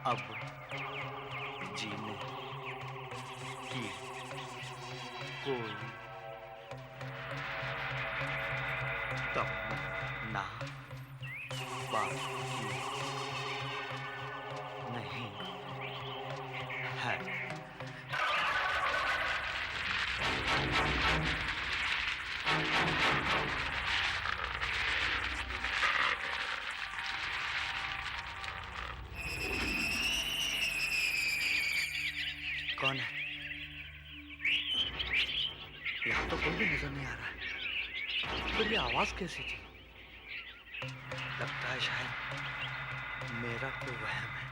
अब जीने की कोई तमन्ना बाकी नहीं है। कौन है? यहाँ तो कोई भी नजर नहीं आ रहा है। फिर ये आवाज कैसी थी? लगता है शायद मेरा कोई वहम है।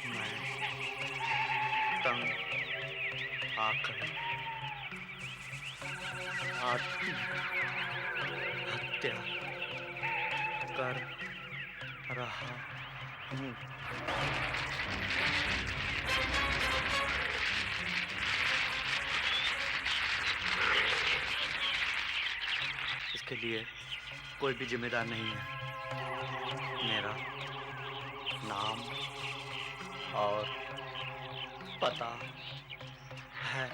मैं तंग आकर आत्महत्या कर रहा हूँ। इसके लिए कोई भी जिम्मेदार नहीं है। मेरा नाम और पता है।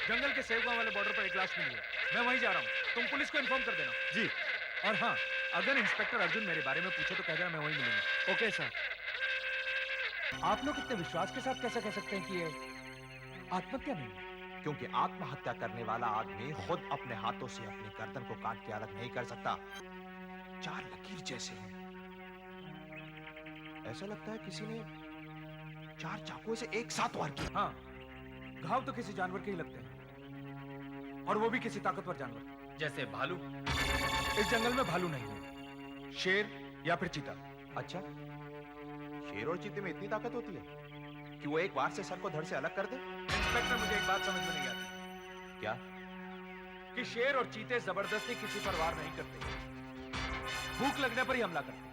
जंगल के सेवगांव वाले बॉर्डर पर एक लाश मिली है। मैं वहीं जा रहा हूँ। तुम पुलिस को इन्फॉर्म कर देना। जी। और हाँ, अगर इंस्पेक्टर अर्जुन मेरे बारे में पूछे तो कह देना मैं वहीं मिलूंगा। Okay sir. आप लोग इतने विश्वास के साथ कैसे कह सकते हैं कि ये आत्महत्या नहीं है? क्योंकि आत्महत्या करने वाला आदमी खुद अपने हाथों से अपनी गर्दन को काट के अलग नहीं कर सकता। चार लकीर जैसे हैं। ऐसा लगता है किसी ने चार चाकुओं से एक साथ वार किया। हाँ, घाव तो किसी जानवर के ही लगते हैं, और वो भी किसी ताकतवर जानवर। जैसे भालू। इस जंगल में भालू नहीं है, शेर या फिर चीता। अच्छा, शेर और चीते में इतनी ताकत होती है कि वो एक वार से सर को धड़ से अलग कर दे? इंस्पेक्टर, मुझे एक बात समझ में नहीं आती। क्या? कि शेर और चीते जबरदस्ती किसी पर वार नहीं करते, भूख लगने पर ही हमला करते हैं।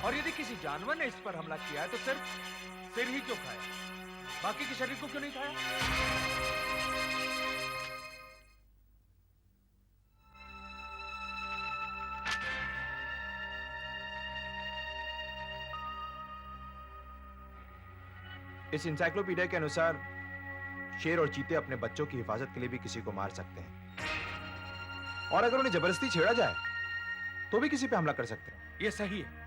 और यदि किसी जानवर ने इस पर हमला किया है तो सिर्फ सिर ही क्यों खाया, बाकी के शरीर को क्यों नहीं खाया? इस इंसाइक्लोपीडिया के अनुसार शेर और चीते अपने बच्चों की हिफाजत के लिए भी किसी को मार सकते हैं, और अगर उन्हें जबरदस्ती छेड़ा जाए तो भी किसी पे हमला कर सकते हैं। यह सही है।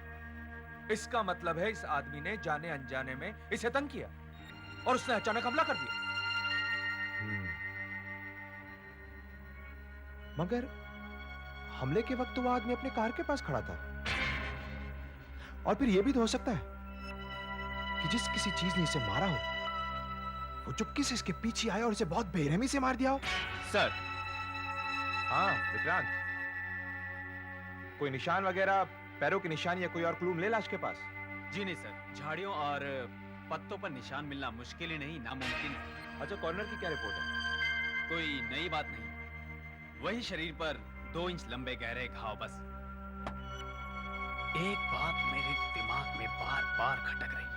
इसका मतलब है इस आदमी ने जाने अनजाने में इसे तंग किया और उसने अचानक हमला कर दिया। मगर हमले के वक्त तो वह आदमी अपने कार के पास खड़ा था, और फिर यह भी तो हो सकता है कि जिस किसी चीज ने इसे मारा हो वो चुपके से इसके पीछे आया और इसे बहुत बेरहमी से मार दिया हो। सर। हाँ विक्रांत, कोई निशान वगैरह, पैरों के निशान या कोई और क्लू मिले लाश के पास? जी नहीं सर, झाड़ियों और पत्तों पर निशान मिलना मुश्किल ही नहीं, नामुमकिन है। अच्छा, कॉर्नर की क्या रिपोर्ट है? कोई नई बात नहीं, वही शरीर पर 2 इंच लंबे गहरे घाव। बस एक बात मेरे दिमाग में बार बार खटक रही है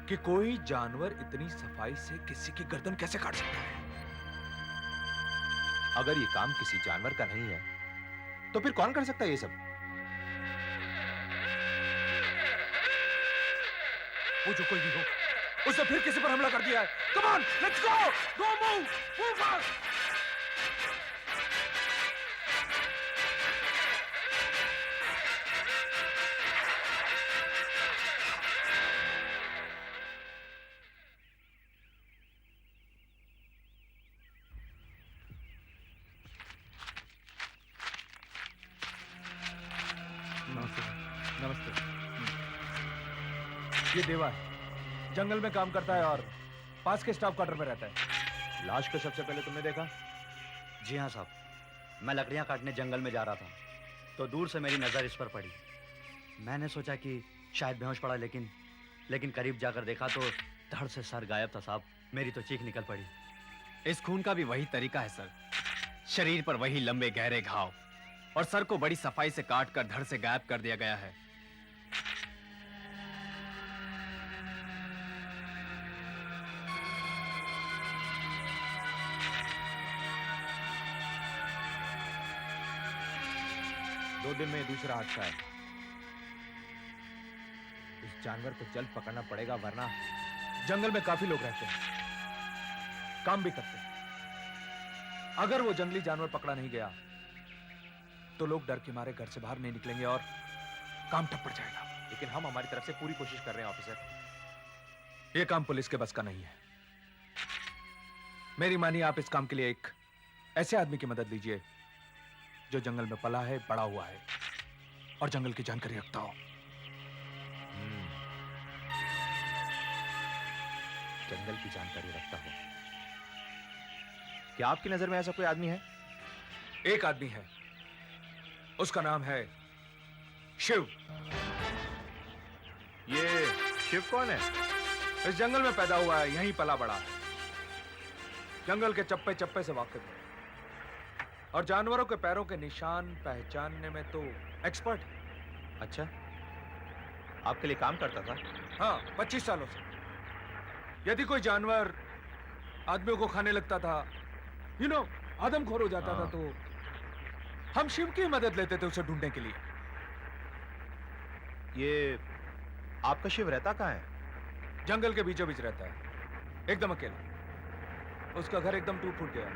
कि कोई जानवर इतनी सफाई से किसी की गर्दन कैसे काट सकता है? अगर ये काम किसी जानवर का नहीं है तो फिर कौन कर सकता है ये सब? वो जो कोई भी हो, उसने फिर किसी पर हमला कर दिया है। Come on, let's go, go move, move fast. नमस्ते। ये देवा है, जंगल में काम करता है और पास के स्टाफ क्वार्टर में रहता है। लाश को सबसे पहले तुमने देखा? जी हाँ साहब, मैं लकड़ियां काटने जंगल में जा रहा था तो दूर से मेरी नजर इस पर पड़ी। मैंने सोचा कि शायद बेहोश पड़ा, लेकिन करीब जाकर देखा तो धड़ से सर गायब था साहब। मेरी तो चीख निकल पड़ी। इस खून का भी वही तरीका है सर, शरीर पर वही लंबे गहरे घाव, और सर को बड़ी सफाई से काट कर धड़ से गायब कर दिया गया है। 2 दिन में ये दूसरा हादसा है। इस जानवर को जल्द पकड़ना पड़ेगा, वरना जंगल में काफी लोग रहते हैं, काम भी करते हैं। अगर वो जंगली जानवर पकड़ा नहीं गया तो लोग डर के मारे घर से बाहर नहीं निकलेंगे और काम ठप पड़ जाएगा। लेकिन हम हमारी तरफ से पूरी कोशिश कर रहे हैं ऑफिसर। ये काम पुलिस के बस का नहीं है। मेरी मानिए, आप इस काम के लिए एक ऐसे आदमी की मदद लीजिए जो जंगल में पला है, बड़ा हुआ है और जंगल की जानकारी रखता हो। जंगल की जानकारी रखता हो। क्या आपकी नजर में ऐसा कोई आदमी है? एक आदमी है, उसका नाम है शिव। ये शिव कौन है? इस जंगल में पैदा हुआ है, यहीं पला बड़ा है, जंगल के चप्पे चप्पे से वाकिफ है और जानवरों के पैरों के निशान पहचानने में तो एक्सपर्ट है। अच्छा, आपके लिए काम करता था? हाँ, 25 सालों से। यदि कोई जानवर आदमियों को खाने लगता था, आदमखोर हो जाता था, तो हम शिव की मदद लेते थे उसे ढूंढने के लिए। ये आपका शिव रहता कहाँ है? जंगल के बीचों बीच रहता है, एकदम अकेला। उसका घर एकदम टूट फूट गया।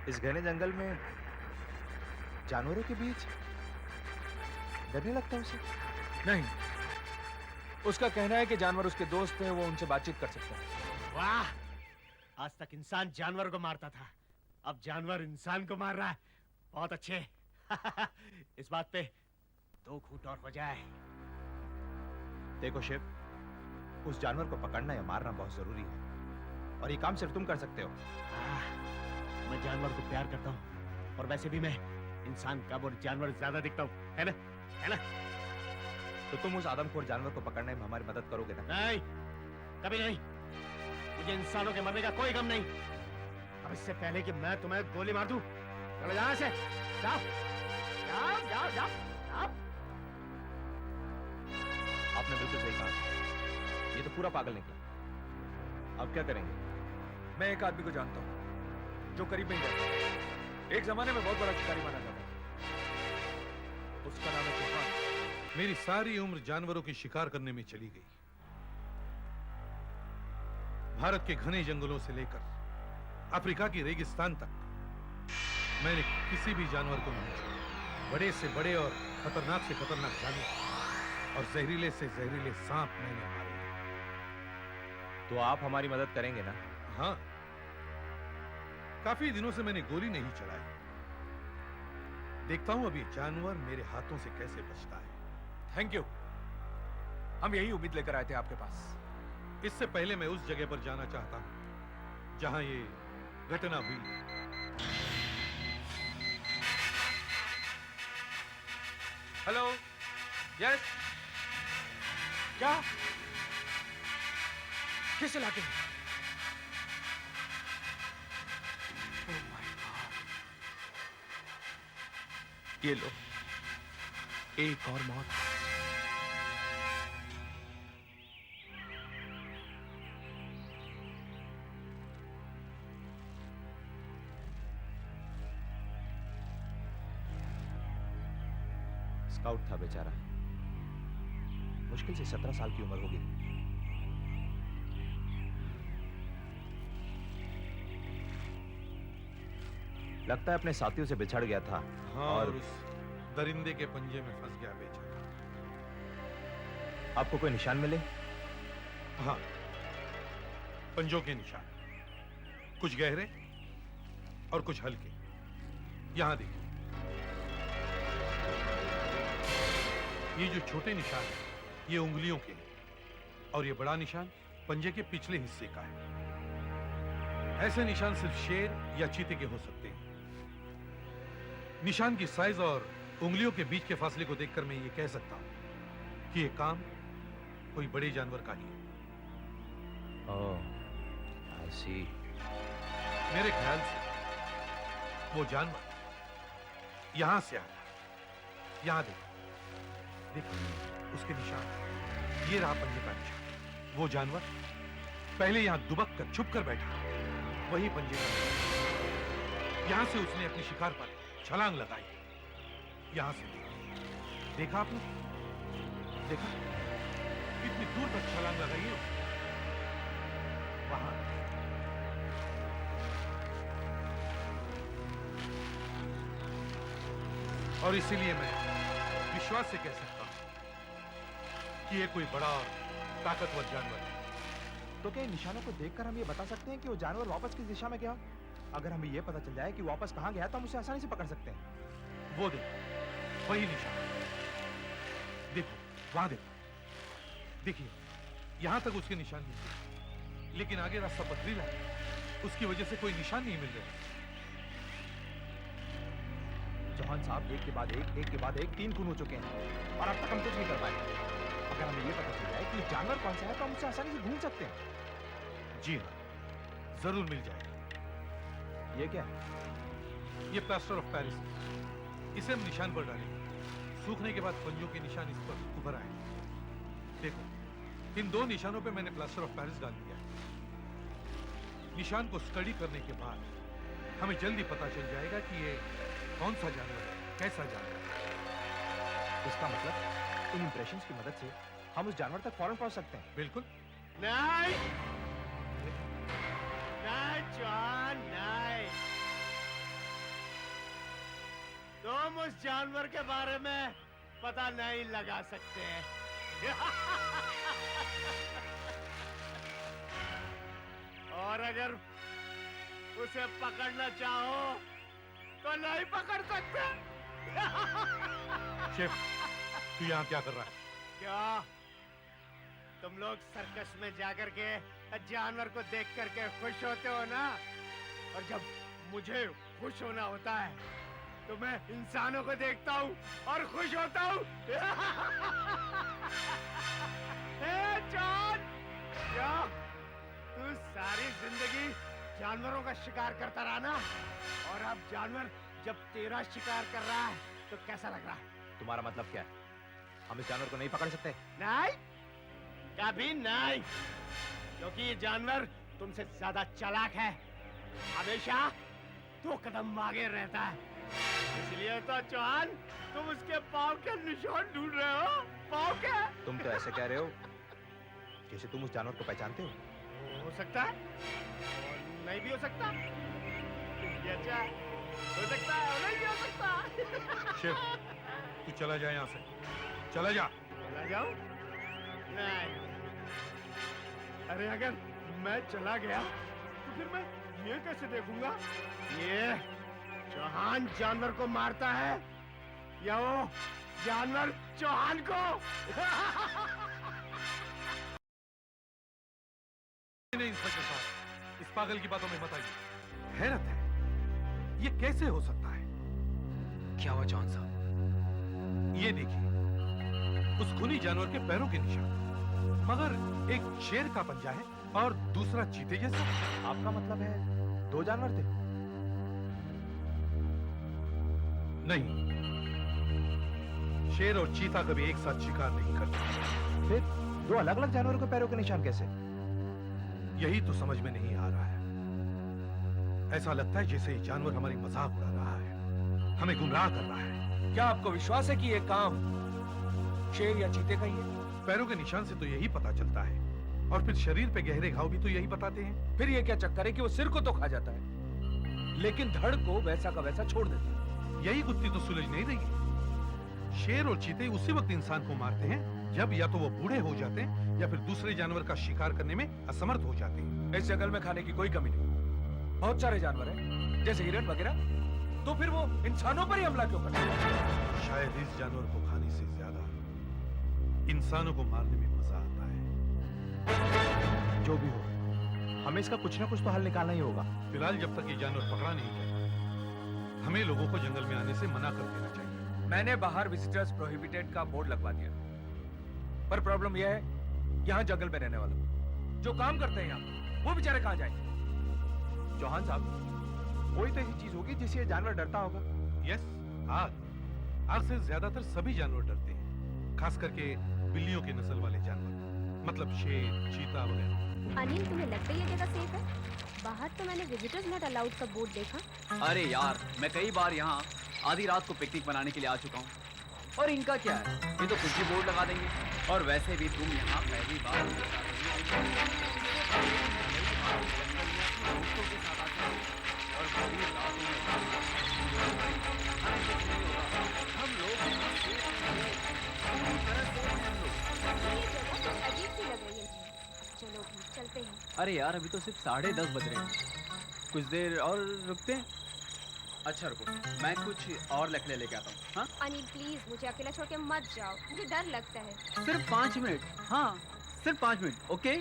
इस घने जंगल में जानवरों के बीच डरने लगता उसे? नहीं, उसका कहना है कि जानवर उसके दोस्त हैं, वो उनसे बातचीत कर सकता है। वाह! आज तक इंसान जानवर को मारता था, अब जानवर इंसान को मार रहा है। बहुत अच्छे। इस बात पे 2 घूंट और हो जाए। देखो शिव, उस जानवर को पकड़ना या मारना बहुत जरूरी है और ये काम सिर्फ तुम कर सकते हो। मैं जानवर को प्यार करता हूँ और वैसे भी मैं इंसान कम और जानवर ज्यादा दिखता हूँ, है ना? है ना? तो तुम उस आदमखोर जानवर को पकड़ने में हमारी मदद करोगे ना? नहीं, कभी नहीं। मुझे इंसानों के मरने का कोई गम नहीं। अब इससे पहले कि मैं तुम्हें गोली मार दूं, चलो यहाँ से। जाओ, जाओ, जाओ, जाओ, जाओ। आपने बिल्कुल सही कहा, ये तो पूरा पागल निकला। अब क्या करेंगे? मैं एक आदमी को जानता हूँ जो करीब में ही रहता है। एक जमाने में बहुत बड़ा शिकारी माना जाता था। उसका नाम है तूफान। मेरी सारी उम्र जानवरों की शिकार करने में चली गई। भारत के घने जंगलों से लेकर अफ्रीका की रेगिस्तान तक मैंने किसी भी जानवर को नहीं छोड़ा। बड़े से बड़े और खतरनाक से खतरनाक जानवर और जहरीले से जहरीले सांप मैंने मारे। तो आप हमारी मदद करेंगे ना? हाँ, काफी दिनों से मैंने गोली नहीं चलाई। देखता हूं अभी जानवर मेरे हाथों से कैसे बचता है। Thank you. हम यही उम्मीद लेकर आए थे आपके पास। इससे पहले मैं उस जगह पर जाना चाहता हूं जहां ये घटना हुई। हेलो, यस, क्या? किस इलाके में? Oh my God! ये लो, एक और मौत। स्काउट था बेचारा, मुश्किल से 17 साल की उम्र होगी। लगता है अपने साथियों से बिछड़ गया था। हाँ, और उस दरिंदे के पंजे में फंस गया बेचारा। आपको कोई निशान मिले? हाँ, पंजों के निशान, कुछ गहरे और कुछ हल्के। यहां देखिए, ये जो छोटे निशान हैं, ये उंगलियों के हैं और ये बड़ा निशान पंजे के पिछले हिस्से का है। ऐसे निशान सिर्फ शेर या चीते के हो सकते हैं। निशान की साइज और उंगलियों के बीच के फासले को देखकर मैं ये कह सकता हूं कि ये काम कोई बड़े जानवर का ही है। ओह, आई सी। मेरे ख्याल से वो जानवर यहां से आया। यहां देखो, उसके निशान। ये रहा पंजे का निशान। वो जानवर पहले यहां दुबक कर छुप कर बैठा, वही पंजे का निशान। यहां से उसने अपनी शिकार पर छलांग लगाई यहां से देखा आपने? देखा कितनी दूर तक छलांग लगाई है वहां। और इसीलिए मैं विश्वास से कह सकता हूं कि ये कोई बड़ा और ताकतवर जानवर है। तो क्या इन निशानों को देखकर हम ये बता सकते हैं कि वो जानवर वापस किस दिशा में गया? अगर हमें ये पता चल जाए कि वापस कहाँ गया तो हम उसे आसानी से पकड़ सकते हैं। वो देखो, वही निशान। देखो, वहां देखो। देखिए, यहां तक उसके निशान नहीं थे, लेकिन आगे रास्ता पथरीला है, उसकी वजह से कोई निशान नहीं मिल रहा। चौहान साहब, एक के बाद एक 3 खून हो चुके हैं और अब तक हम कुछ नहीं कर पाए। अगर हमें ये पता चल जाए कि जानवर कौन सा है तो हम उसे आसानी से ढूंढ सकते हैं। जी हाँ, जरूर मिल जाएगा। ये क्या है? ये प्लास्टर ऑफ पेरिस है। इसे हम निशान पर डालेंगे। सूखने के बाद पंजों के निशान इस पर उभर आए। देखो, इन 2 निशानों पे मैंने प्लास्टर ऑफ पेरिस डाल दिया है। निशान को स्टडी करने के बाद हमें जल्दी पता चल जाएगा कि ये कौन सा जानवर है, कैसा जानवर है। इसका मतलब इन इंप्रेशंस की मदद से हम उस जानवर तक फौरन पहुंच सकते हैं। बिल्कुल। नहीं, नहीं जॉन, नहीं। तुम उस जानवर के बारे में पता नहीं लगा सकते। और अगर उसे पकड़ना चाहो तो नहीं पकड़ सकते। शेफ, तू यहाँ क्या कर रहा है? क्या तुम लोग सर्कस में जाकर के जानवर को देख करके खुश होते हो ना? और जब मुझे खुश होना होता है तो मैं इंसानों को देखता हूँ और खुश होता हूँ। जॉन, क्या तू सारी जिंदगी जानवरों का शिकार करता रहा ना? और अब जानवर जब तेरा शिकार कर रहा है तो कैसा लग रहा है? तुम्हारा मतलब क्या है? हम इस जानवर को नहीं पकड़ सकते? नहीं, कभी नहीं, क्योंकि ये जानवर तुमसे ज्यादा चालाक है। हमेशा 2 कदम आगे रहता है। इसलिए तो चौहान, तुम उसके पाँव के निशान ढूंढ रहे हो। पाँव के? तुम तो ऐसे कह रहे हो जैसे तुम उस जानवर को पहचानते हो। हो सकता है और नहीं भी हो सकता। ये अच्छा है, हो सकता है और नहीं भी हो सकता। शेफ, तू चला जा यहाँ से, चला जा। चला जाऊं? नहीं। अरे अगर मैं चला गया तो फिर मैं ये कैसे देखूंगा? ये चौहान जानवर को मारता है या वो जानवर चौहान को? नहीं इंस्पेक्टर साहब, इस पागल की बातों में मत आइए। हैरत है, ये कैसे हो सकता है? क्या हुआ जॉन साहब? ये देखिए, उस खूनी जानवर के पैरों के निशान, मगर एक शेर का पंजा है और दूसरा चीते जैसा। आपका मतलब है 2 जानवर थे? नहीं, शेर और चीता कभी एक साथ शिकार नहीं करते। फिर 2 अलग-अलग जानवरों के पैरों के निशान कैसे? यही तो समझ में नहीं आ रहा है। ऐसा लगता है जैसे ये जानवर हमारी मजाक उड़ा रहा है, हमें गुमराह कर रहा है। क्या आपको विश्वास है कि ये काम शेर या चीते का ही है? पैरों के निशान से तो यही पता चलता है, और फिर शरीर पे गहरे घाव भी तो यही बताते हैं। फिर ये क्या चक्कर है कि वो सिर को तो खा जाता है लेकिन धड़ को वैसा का वैसा छोड़ देता है? यही गुत्थी तो सुलझ नहीं रही है। शेर और चीते उसी वक्त इंसान को मारते हैं जब या तो वो बूढ़े हो जाते हैं या फिर दूसरे जानवर का शिकार करने में असमर्थ हो जाते हैं। इस जंगल में खाने की कोई कमी नहीं, बहुत सारे जानवर हैं जैसे हिरन वगैरह, तो फिर वो इंसानों पर ही हमला क्यों करते हैं? शायद इस जानवर को खाने से ज्यादा इंसानों को मारने में मजा आता है। जो भी हो, हमें इसका कुछ ना कुछ तो हल निकालना ही होगा। फिलहाल जब तक ये जानवर पकड़ा नहीं जाए, हमें लोगों को जंगल में आने से मना कर देना चाहिए। मैंने बाहर विजिटर्स प्रोहिबिटेड का बोर्ड लगवा दिया, पर प्रॉब्लम यह है यहाँ जंगल में रहने वालों जो काम करते हैं यहाँ, वो बेचारे कहाँ जाएंगे? चौहान साहब, कोई तो ऐसी चीज होगी जिससे ये जानवर डरता होगा। यस, आग से ज्यादातर सभी जानवर डरते हैं, खास करके बिल्लियों की नस्ल वाले जानवर, मतलब शेर, चीता वगैरह। अनिल, तुम्हें लगता है ये जगह सेफ है? बाहर तो मैंने विजिटर्स नॉट अलाउड का बोर्ड देखा। अरे यार, मैं कई बार यहाँ आधी रात को पिकनिक बनाने के लिए आ चुका हूँ। और इनका क्या है, ये तो कुछ भी बोर्ड लगा देंगे। और वैसे भी तुम यहाँ पहली बार दोस्तों के साथ आते हो और बड़ी रातों में हम लोग यहाँ safe हैं। पूरी तरह safe हैं हम लोग। ये जगह तो अजीब सी लग रही है। चलो भी चलते हैं। अरे यार, अभी तो सिर्फ 10:30 बज रहे हैं। कुछ देर और रुकते हैं। अच्छा रुको, मैं कुछ और लकड़े लेके आता हूँ। हाँ, अनिल प्लीज मुझे अकेला छोड़ के मत जाओ, मुझे डर लगता है। सिर्फ 5 मिनट। हाँ, सिर्फ 5 मिनट। ओके।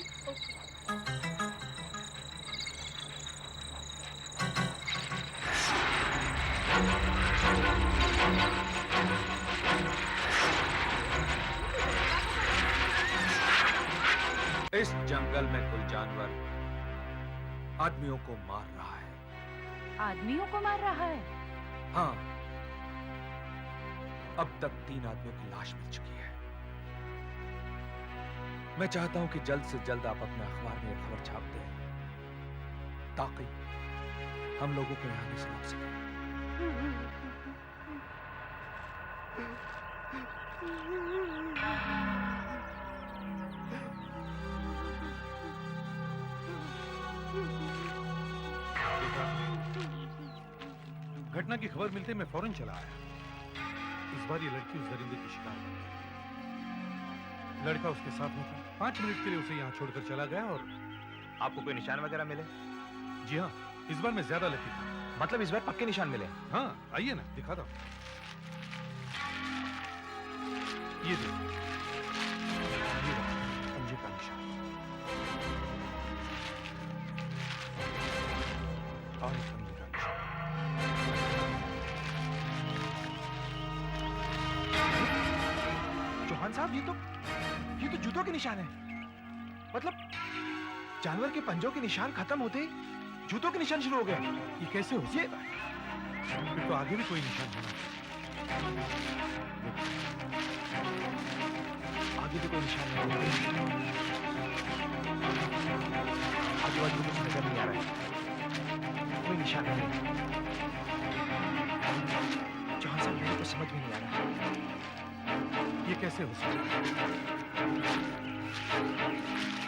इस जंगल में कोई जानवर आदमियों को मार रहा है। आदमियों को मार रहा है? हाँ, अब तक 3 आदमियों की लाश मिल चुकी है। मैं चाहता हूं कि जल्द से जल्द आप अपने अखबार में यह खबर छाप दें, ताकि हम लोगों को यहाँ से रोक सकें। घटना की खबर मिलते मैं फौरन चला आया। इस बार ये लड़की उस दरिंदे की शिकार बन गई। लड़का उसके साथ में था। 5 मिनट के लिए उसे यहाँ छोड़कर चला गया। और आपको कोई निशान वगैरह मिले? जी हाँ, इस बार मैं ज्यादा लकी था। मतलब इस बार पक्के निशान मिले? हाँ, आइए ना, दिखाता हूँ। ये देखिए, ये रहा पंजे का निशान। और एक पंजे का निशान। चौहान साहब, ये तो जूतों के निशान है। मतलब जानवर के पंजों के निशान खत्म होते ही जूतों के निशान शुरू हो गए। ये कैसे हो सकता है? फिर तो आगे भी कोई निशान होना चाहिए। आगे भी कोई निशान नहीं है। आजू बाजू कुछ नजर नहीं आ रहा है, कोई निशान नहीं है। चौहान साहब, मेरे को समझ में नहीं आ रहा ये कैसे हो सकता है?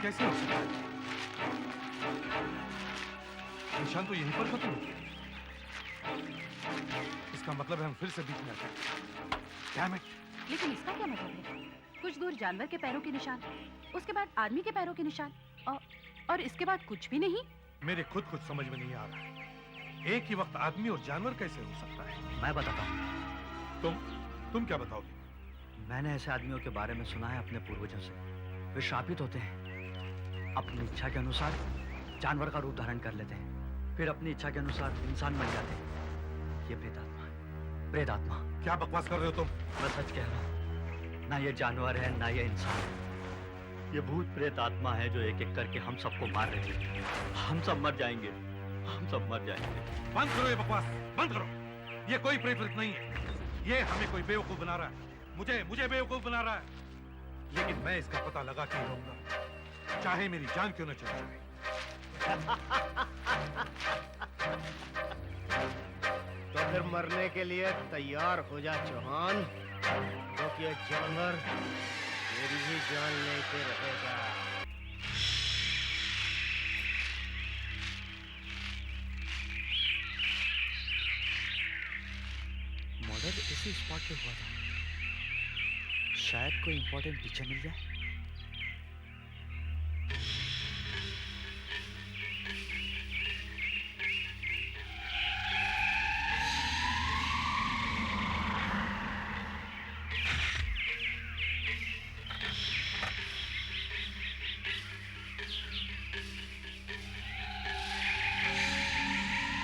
कैसे हो सकता है? निशान तो यहीं पर खत्म हो गया। इसका मतलब है हम फिर से बीच में आ गए। Damn it! लेकिन इसका क्या मतलब है? कुछ दूर जानवर के पैरों के निशान, उसके बाद आदमी के पैरों के निशान, और इसके बाद कुछ भी नहीं। मेरे खुद कुछ समझ में नहीं आ रहा है। एक ही वक्त आदमी और जानवर कैसे हो सकता है? मैं बताता हूँ। तुम क्या बताओगे? मैंने ऐसे आदमियों के बारे में सुना है अपने पूर्वजों से। वे श्रापित होते हैं, अपनी इच्छा के अनुसार जानवर का रूप धारण कर लेते हैं, फिर अपनी इच्छा के अनुसार इंसान बन जाते हैं। ये प्रेतात्मा है, प्रेतात्मा। क्या बकवास कर रहे हो तुम? मैं सच कह रहा हूँ। ना ये जानवर है, ना ये इंसान। ये भूत प्रेत आत्मा है जो एक एक करके हम सबको मार रही है। हम सब मर जाएंगे, हम सब मर जाएंगे। बंद करो ये बकवास, बंद करो। ये कोई प्रेत नहीं है। ये हमें कोई बेवकूफ बना रहा है। मुझे बेवकूफ बना रहा है। लेकिन मैं इसका पता लगा के रहूंगा, चाहे मेरी जान क्यों न चली जाए। तो फिर मरने के लिए तैयार हो जा चौहान, क्योंकि ये जानवर मेरी भी जान लेके रहेगा। मर्डर इसी स्पॉट पे हुआ था। शायद कोई इंपॉर्टेंट पिक्चर मिल जाए।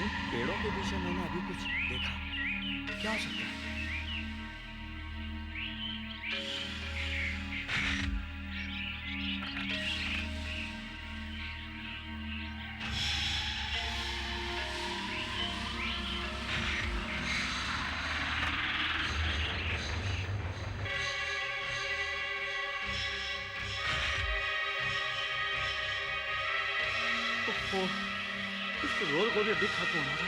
उन पेड़ों के पीछे मैंने अभी कुछ देखा। क्या हो सकता है? ओह, इस रोल को भी अभी खत्म होना था।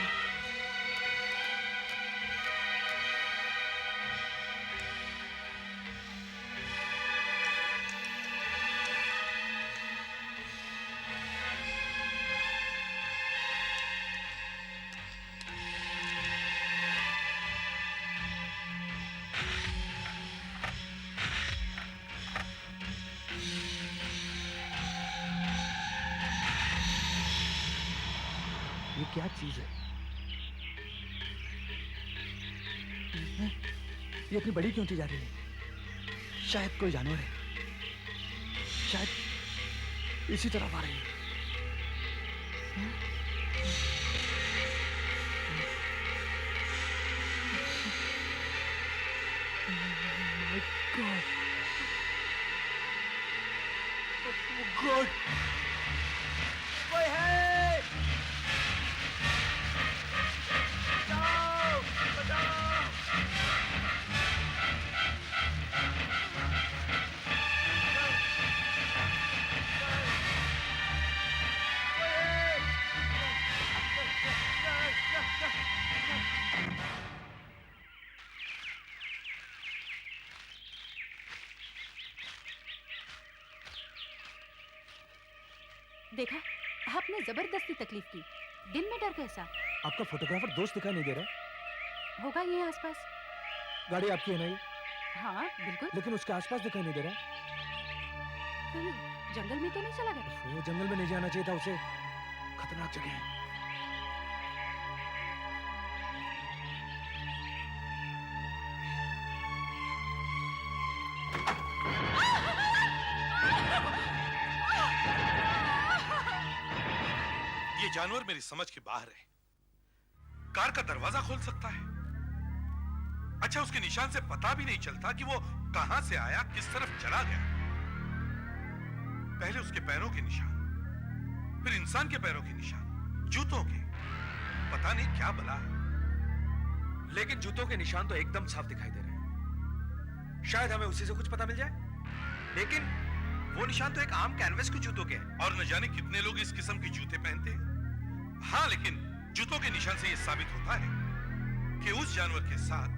क्या चीज है? ये इतनी बड़ी क्यों थी जा रही है? शायद कोई जानवर है, शायद इसी तरफ आ रही है। गॉड, कोई है? बचाओ! बचाओ! देखा, आपने जबरदस्ती तकलीफ की। दिन में डर कैसा? आपका फोटोग्राफर दोस्त दिखाई नहीं दे रहा? होगा यहीं आसपास। गाड़ी आपकी है ना ये? हाँ बिल्कुल। लेकिन उसके आसपास दिखाई नहीं दे रहा। कहीं जंगल में तो नहीं चला गया? वो जंगल में नहीं जाना चाहिए था उसे, खतरनाक जगह है। ये जानवर मेरी समझ के बाहर है। कार का दरवाजा खोल सकता है। अच्छा, उसके निशान से पता भी नहीं चलता कि वो कहां से आया, किस तरफ चला गया। पहले उसके पैरों के निशान, फिर इंसान के पैरों के निशान, जूतों के, पता नहीं क्या बला है। लेकिन जूतों के निशान तो एकदम साफ दिखाई दे रहे हैं। शायद हमें उसी से कुछ पता मिल जाए। लेकिन वो निशान तो एक आम कैनवस के जूतों के हैं। और न जाने कितने लोग इस किस्म के जूते पहनते हैं। हाँ, लेकिन जूतों के निशान से यह साबित होता है कि उस जानवर के साथ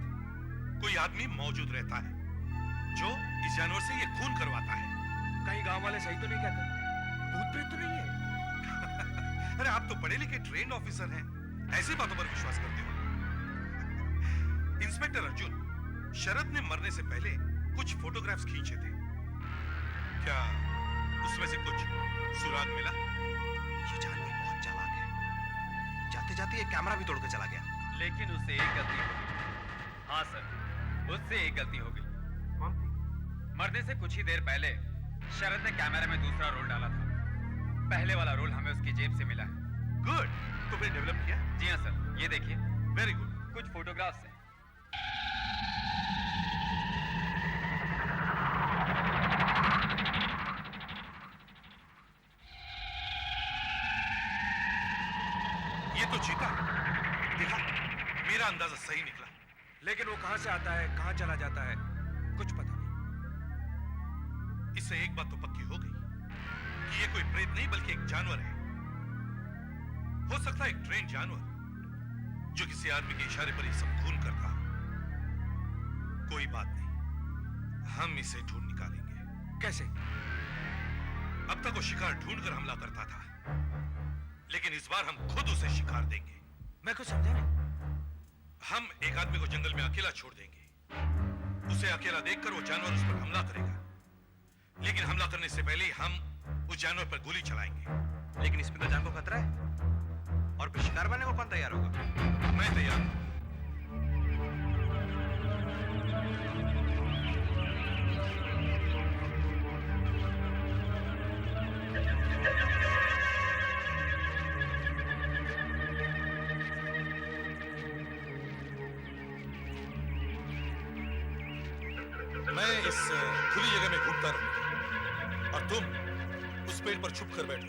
कोई आदमी मौजूद रहता है जो इस जानवर से ये खून करवाता है। कहीं गांव वाले सही तो नहीं कहते? भूत प्रेत तो नहीं है? अरे आप तो पढ़े लिखे ट्रेन्ड ऑफिसर हैं, ऐसी बातों पर विश्वास करते हो। इंस्पेक्टर अर्जुन, शरद ने मरने से पहले कुछ फोटोग्राफ्स खींचे थे। क्या उसमें से कुछ सुराग मिला? ये जानवर बहुत चालाक है। जाते जाते एक कैमरा भी तोड़ के चला गया। लेकिन उससे एक गलती हो गई। हाँ सर, उससे एक गलती हो गई। कौन सी? मरने से कुछ ही देर पहले शरद ने कैमरे में दूसरा रोल डाला था। पहले वाला रोल हमें उसकी जेब से मिला है। गुड, तो फिर डेवलप किया? जी हाँ सर, ये देखिए। Very good. कुछ फोटोग्राफ्स हैं। ये तो चीता है। देखा, मेरा अंदाजा सही निकला। लेकिन वो कहां से आता है, कहां चला जाता है, कुछ पता नहीं। इससे एक बात तो पक्की हो गई कि ये कोई प्रेत नहीं बल्कि एक जानवर है। हो सकता है एक ट्रेन जानवर जो किसी आदमी के इशारे पर ये सब खून करता हो। कोई बात नहीं, हम इसे ढूंढ निकालेंगे। कैसे? अब तक वो शिकार ढूंढकर हमला करता था, लेकिन इस बार हम खुद उसे शिकार देंगे। मैं कुछ समझा नहीं। हम एक आदमी को जंगल में अकेला छोड़ देंगे। उसे अकेला देखकर वो जानवर उस पर हमला करेगा, लेकिन हमला करने से पहले ही हम उस जानवर पर गोली चलाएंगे। लेकिन इसमें तो जान को खतरा है। और फिर शिकार बनने को कौन तैयार होगा? मैं तैयार हूं। मैं इस खुली जगह में घूमता रहूंगा और तुम उस पेड़ पर छुप कर बैठो।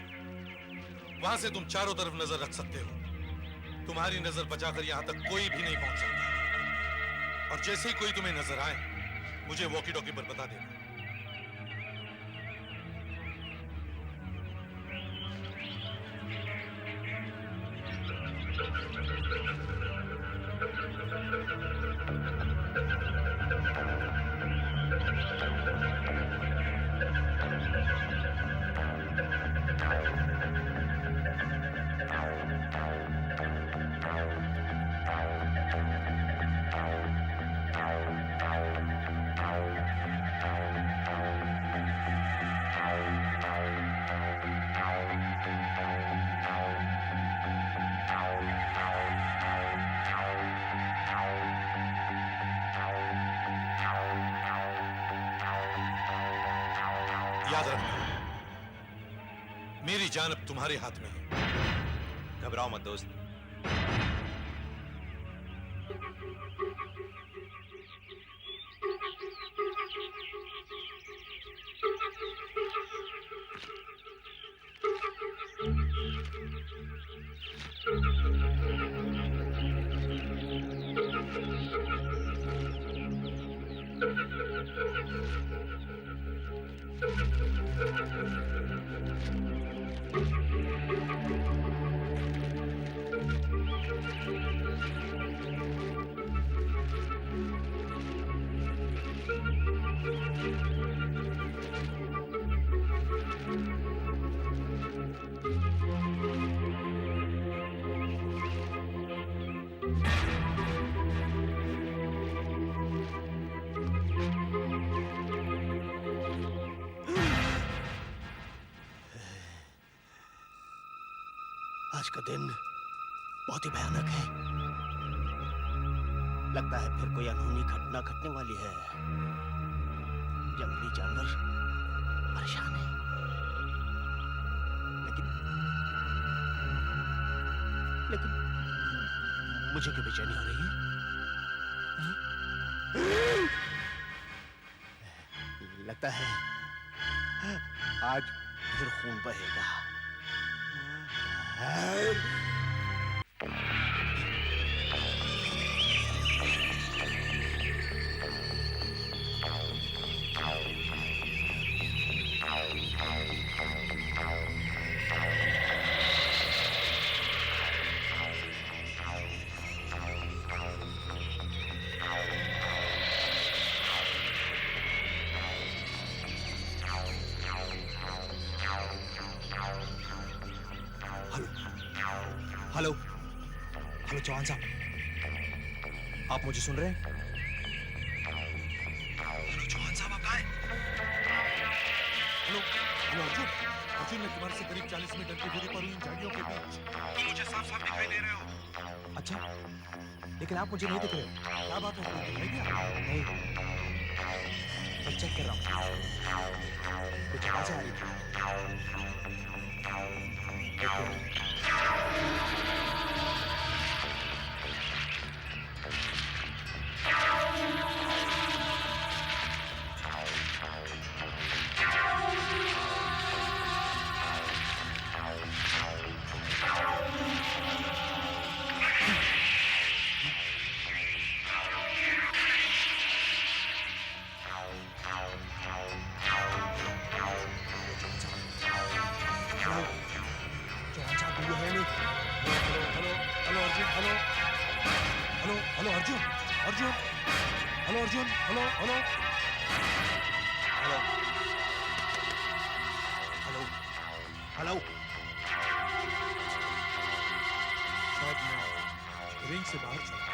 वहां से तुम चारों तरफ नजर रख सकते हो। तुम्हारी नजर बचाकर यहां तक कोई भी नहीं पहुंच सकता। और जैसे ही कोई तुम्हें नजर आए, मुझे वॉकी टॉकी पर बता देना। याद रखना, मेरी जान अब तुम्हारे हाथ में है। घबराओ मत दोस्त। आज का दिन बहुत ही भयानक है। लगता है फिर कोई अनहोनी घटना घटने वाली है। जंगली जानवर परेशान है, लेकिन मुझे क्यों बेचैनी हो रही है? लगता है आज फिर खून बहेगा। हेलो हेलो चौहान साहब, आप मुझे सुन रहे हैं? हेलो चौहान साहब, आप कहाँ हैं? हेलो हेलो अर्जुन, अर्जुन मैं तुम्हारे से करीब 40 मीटर की दूरी पर हूँ, इन झाड़ियों के बीच। तुम मुझे साफ साफ दिखाई दे रहे हो। अच्छा, लेकिन आप मुझे नहीं दिख रहे हो। क्या बात है, तुम्हें दिखाई दिया? नहीं, मैं चेक कर रहा हूँ, कुछ आवाज़ें आ रही थी। एक मिनट। रेंज से बाहर चला।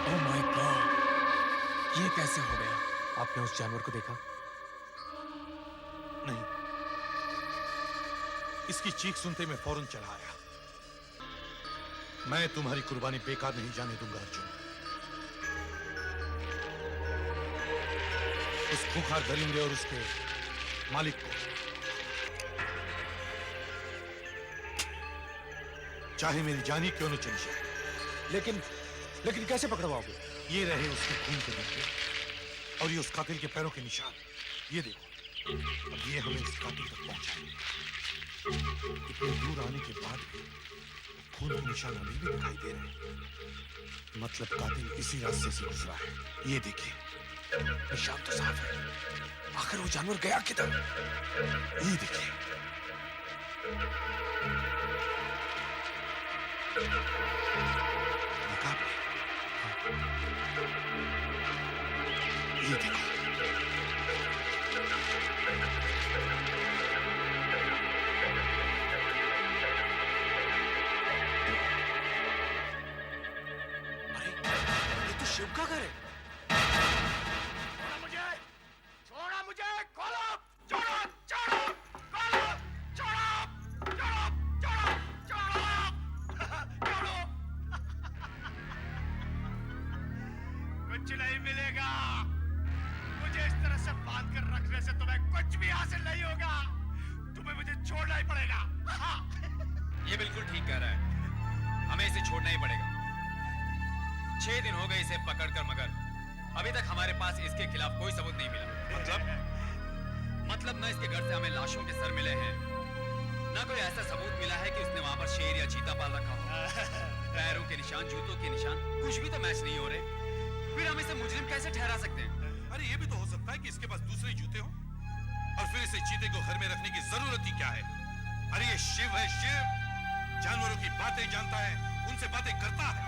ओह माय गॉड, ये कैसे हो गया? आपने उस जानवर को देखा? नहीं, इसकी चीख सुनते मैं फौरन चला आया। मैं तुम्हारी कुर्बानी बेकार नहीं जाने दूंगा अर्जुन। उस खूंखार दरिंदे और उसके मालिक को चाहे मेरी जानी क्यों न चली जाए। लेकिन कैसे पकड़वाओगे? ये रहे उसके खून के धब्बे और ये उस कातिल के पैरों के निशान। ये देखो, अब ये हमें इस कातिल तक पहुंचाएंगे। इतने दूर आने के बाद भी खून के निशान अभी भी दिखाई दे रहे हैं। मतलब कातिल इसी रास्ते से गुजरा है। ये देखिए, निशान तो साफ है। आखिर वो जानवर गया किधर? ये देखिए। देखा आपने? ये देखो। अरे, ये तो शिव का घर है। छोड़ा मुझे, खोलो, छोड़ो, छोड़ो, खोलो, छोड़ो, छोड़ो, छोड़ो, छोड़ो, छोड़ो। कुछ नहीं मिलेगा। मुझे इस तरह से बांध कर रखने से तुम्हें कुछ भी हासिल नहीं होगा। तुम्हें मुझे छोड़ना ही पड़ेगा। ये बिल्कुल ठीक कह रहा है, हमें इसे छोड़ना ही पड़ेगा। 6 दिन हो गए इसे पकड़कर, मगर अभी तक हमारे पास इसके खिलाफ कोई सबूत नहीं मिला। मतलब न इसके घर से हमें लाशों के सर मिले हैं, न कोई ऐसा सबूत मिला है कि उसने वहां पर शेर या चीता पाल रखा हो। पैरों के निशान, जूतों के निशान, कुछ भी तो मैच नहीं हो रहे। फिर हम इसे मुजरिम कैसे ठहरा सकते हैं? अरे ये भी तो हो सकता है कि इसके पास दूसरे जूते हों और फिर इसे चीते को घर में रखने की जरूरत ही क्या है? अरे ये शिव है, शिव जानवरों की बातें जानता है, उनसे बातें करता है।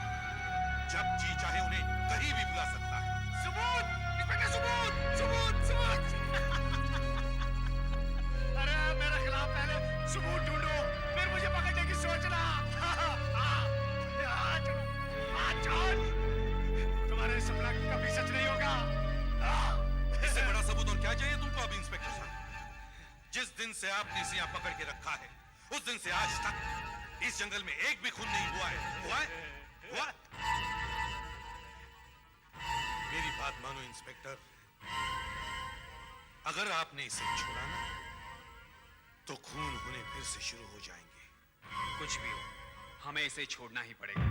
जब जी चाहे उन्हें कहीं भी बुला सकता है। सबूत, इंस्पेक्टर, सबूत, सबूत, सबूत। अरे मेरे खिलाफ पहले सबूत ढूंढो, फिर मुझे पकड़ने की सोचना। तुम्हारे सपना कभी सच नहीं होगा। इससे बड़ा सबूत और क्या चाहिए तुमको अब इंस्पेक्टर साहब? जिस दिन से आपने इसे यहाँ पकड़ के रखा है, उस दिन से आज तक इस जंगल में एक भी खून नहीं हुआ है। हुआ है? हुआ? मेरी बात मानो इंस्पेक्टर, अगर आपने इसे छोड़ा ना, तो खून होने फिर से शुरू हो जाएंगे। कुछ भी हो, हमें इसे छोड़ना ही पड़ेगा।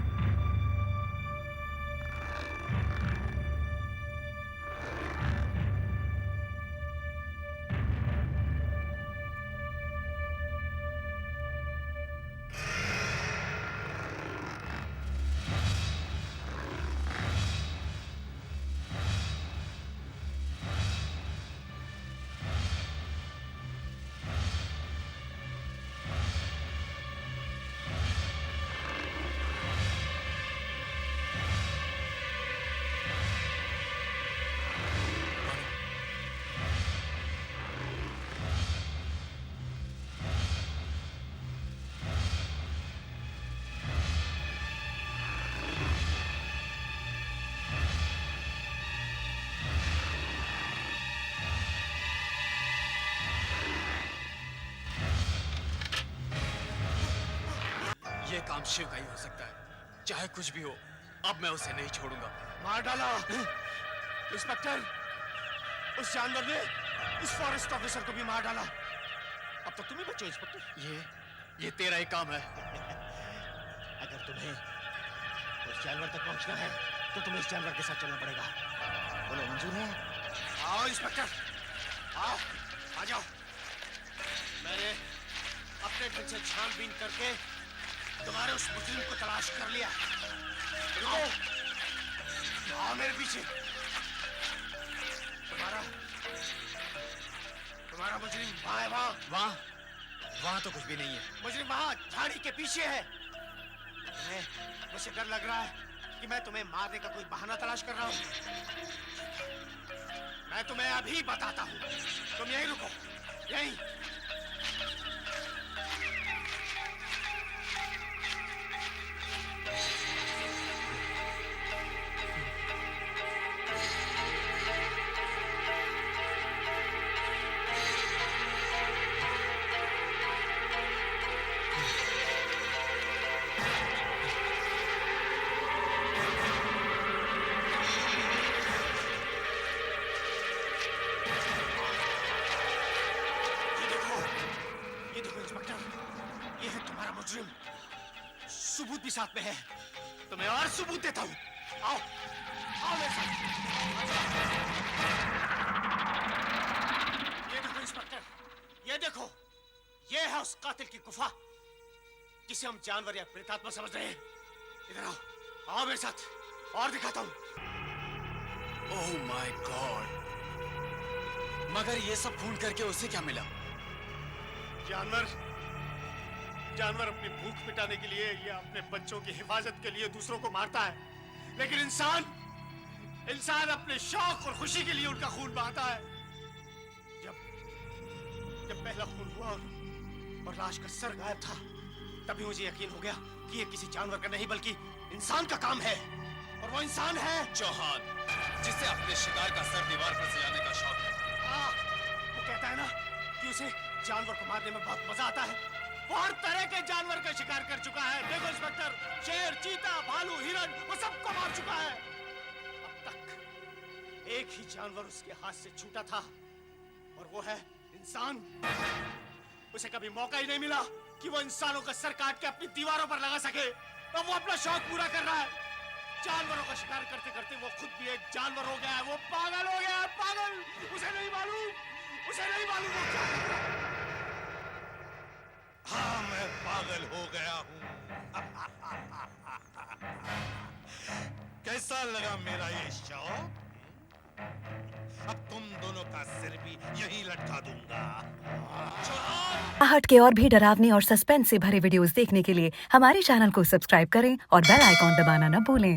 ये काम शिव का ही हो सकता है। चाहे कुछ भी हो, अब मैं उसे नहीं छोड़ूंगा। मार डाला इंस्पेक्टर, उस जानवर ने उस फॉरेस्ट ऑफिसर को भी मार डाला। अब तो तुम ही बचे इंस्पेक्टर। ये तेरा ही काम है। अगर तुम्हें उस जानवर तक पहुंचना है तो तुम्हें इस जानवर के साथ चलना पड़ेगा। बोलो मंजूर है? आओ इंस्पेक्टर, आओ, आ जाओ। मैंने अपने ढंग से छानबीन करके तुम्हारे उस मुजरिम को तलाश कर लिया। रुको, आओ मेरे पीछे। तुम्हारा मुजरिम वहाँ है, वहाँ तो कुछ भी नहीं है। मुजरिम वहाँ झाड़ी के पीछे है। मुझे डर लग रहा है कि मैं तुम्हें मारने का कोई बहाना तलाश कर रहा हूँ। मैं तुम्हें अभी बताता हूँ, तुम यहीं रुको, यहीं। सबूत भी साथ में है, तुम्हें और सबूत देता हूँ। आओ, आओ मेरे साथ। ये देखो इंस्पेक्टर, ये देखो, ये है उस कातिल की गुफा जिसे हम जानवर या प्रेतात्मा समझ रहे हैं। इधर आओ, आओ मेरे साथ और दिखाता हूँ। ओह माय गॉड, मगर ये सब ढूंढ करके उसे क्या मिला? जानवर अपनी भूख मिटाने के लिए या अपने बच्चों की हिफाजत के लिए दूसरों को मारता है, लेकिन इंसान अपने शौक और खुशी के लिए उनका खून बहाता है। जब पहला खून हुआ और लाश का सर गायब था, तभी मुझे यकीन हो गया कि ये किसी जानवर का नहीं बल्कि इंसान का काम है। और वो इंसान है चौहान, जिसे अपने शिकार का सर दीवार पर सजाने का शौक है। वो कहता है ना कि उसे जानवर को मारने में बहुत मजा आता है। वो हर तरह के जानवर का शिकार कर चुका है। देखो इंस्पेक्टर, शेर, चीता, भालू, हिरन, वो सबको मार चुका है। अब तक एक ही जानवर उसके हाथ से छूटा था और वो है इंसान। उसे कभी मौका ही नहीं मिला कि वो इंसानों का सर काट के अपनी दीवारों पर लगा सके। अब वो अपना शौक पूरा कर रहा है। जानवरों का शिकार करते करते वो खुद भी एक जानवर हो गया है। वो पागल हो गया है, पागल। उसे नहीं मालूम वो क्या कर रहा है। हाँ, मैं पागल हो गया हूँ। कैसा लगा मेरा ये शौक? अब तुम दोनों का सिर भी यहीं लटका दूंगा। आहट के और भी डरावने और सस्पेंस से भरे वीडियोस देखने के लिए हमारे चैनल को सब्सक्राइब करें और बेल आइकॉन दबाना न भूलें।